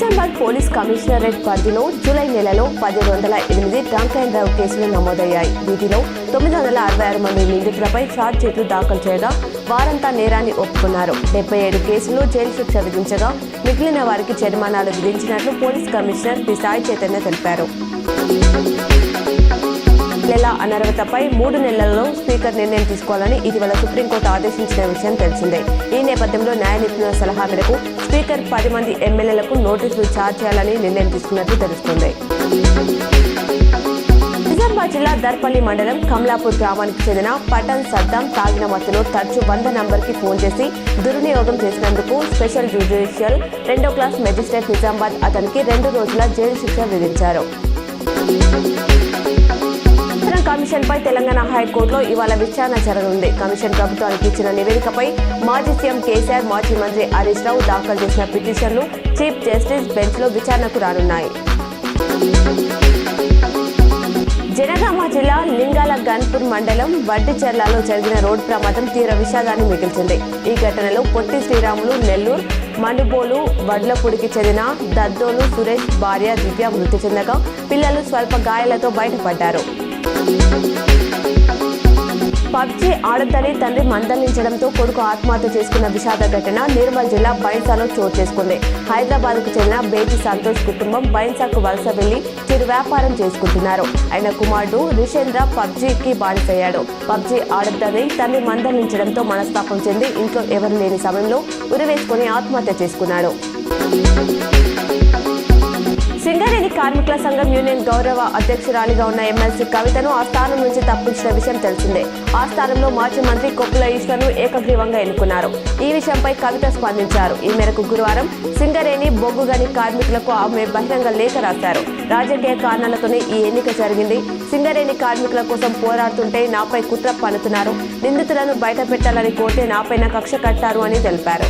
Nizamabad police commissionerate పరిధిలో July నెలలో 1708 drunk and drive కేసులు నమోదయ్యాయి. వీటిలో 966 మంది నిందితులపై ఛార్జ్ షీట్లు దాఖలు చేయగా వారంతా నేరాన్ని ఒప్పుకున్నారు. 77 కేసుల్లో జైలు శిక్ష విధించగా మిగిలిన వారికి జరిమానాలు విధించినట్లు police commissioner P Sai Chaitanya తెలిపారు. అనర్హతపై 3 నెలల్లో స్పీకర్ నిర్ణయం తీసుకోవాలని ఇటీవల సుప్రీంకోర్టు ఆదేశించిన విషయం తెలిసిందే. ఈ నేపథ్యంలో న్యాయ నిపుణుల సలహా మేరకు స్పీకర్ 10 మంది ఎమ్మెల్యేలకు నోటీసులు ఛార్జ్ చేయాలని నిర్ణయం తీసుకున్నట్లు తెలుస్తోంది. నిజామాబాద్ జిల్లా దర్పల్లి మండలం కమలాపూర్ గ్రామానికి చెందిన పఠాన్ సద్దాం తాగిన మత్తులో తరచూ 100 నంబర్కి ఫోన్ చేసి దుర్వినియోగం చేసినందుకు స్పెషల్ జ్యుడిషియల్ 2వ క్లాస్ మెజిస్ట్రేట్ నిజామాబాద్ అతనికి 2 రోజుల జైలు శిక్ష విధించారు. కమిషన్ పై తెలంగాణ హైకోర్టులో ఇవాళ విచారణ జరగనుంది. కమిషన్ ప్రభుత్వానికి ఇచ్చిన నివేదికపై మాజీ సీఎం కేసీఆర్, మాజీ మంత్రి హరీష్ రావు దాఖలు చేసిన పిటిషన్లు చీఫ్ జస్టిస్ బెంచ్ లో విచారణకు రానున్నాయి. జనగామ జిల్లా లింగాల గన్పూర్ మండలం వడ్డిచెర్లలో జరిగిన రోడ్డు ప్రమాదం తీవ్ర విషాదాన్ని మిగిల్చింది. ఈ ఘటనలో పొట్టి శ్రీరాములు, నెల్లూరు మనుబోలు వడ్లపూడికి చెందిన దద్దోలు సురేష్ భార్య దివ్య మృతి చెందగా పిల్లలు స్వల్ప గాయాలతో బయటపడ్డారు. పబ్జీ ఆడొద్దని తండ్రి మందలించడంతో కొడుకు ఆత్మహత్య చేసుకున్న విషాద ఘటన నిర్మల్ జిల్లా బైన్సాలో చోటు చేసుకుంది. హైదరాబాద్ కు చెందిన బేటి సంతోష్ కుటుంబం బైన్సాకు వలస వెళ్లి చిరు వ్యాపారం చేసుకుంటున్నారు. ఆయన కుమారుడు రిషేంద్ర పబ్జీకి బానిసయ్యాడు. పబ్జీ ఆడొద్దని తండ్రి మందలించడంతో మనస్తాపం చెంది ఇంట్లో ఎవరు లేని సమయంలో ఉరివేసుకుని ఆత్మహత్య చేసుకున్నాడు. సింగరేణి కార్మికుల సంఘం యూనియన్ గౌరవ అధ్యక్షురాలిగా ఉన్న ఎమ్మెల్సీ కవితను ఆ స్థానం నుంచి తప్పించిన విషయం తెలిసిందే. ఆ స్థానంలో మాజీ మంత్రి కొప్పుల ఈశ్వర్ను ఏకగ్రీవంగా ఎన్నుకున్నారు. ఈ విషయంపై కవిత స్పందించారు. ఈ మేరకు గురువారం సింగరేణి బొగ్గు గని కార్మికులకు ఆమె బహిరంగ లేఖ రాశారు. రాజకీయ కారణాలతోనే ఈ ఎన్నిక జరిగింది. సింగరేణి కార్మికుల కోసం పోరాడుతుంటే నాపై కుట్ర పన్నుతున్నారు. నిందితులను బయట పెట్టాలని కోరితే నాపైన కక్ష కట్టారు అని తెలిపారు.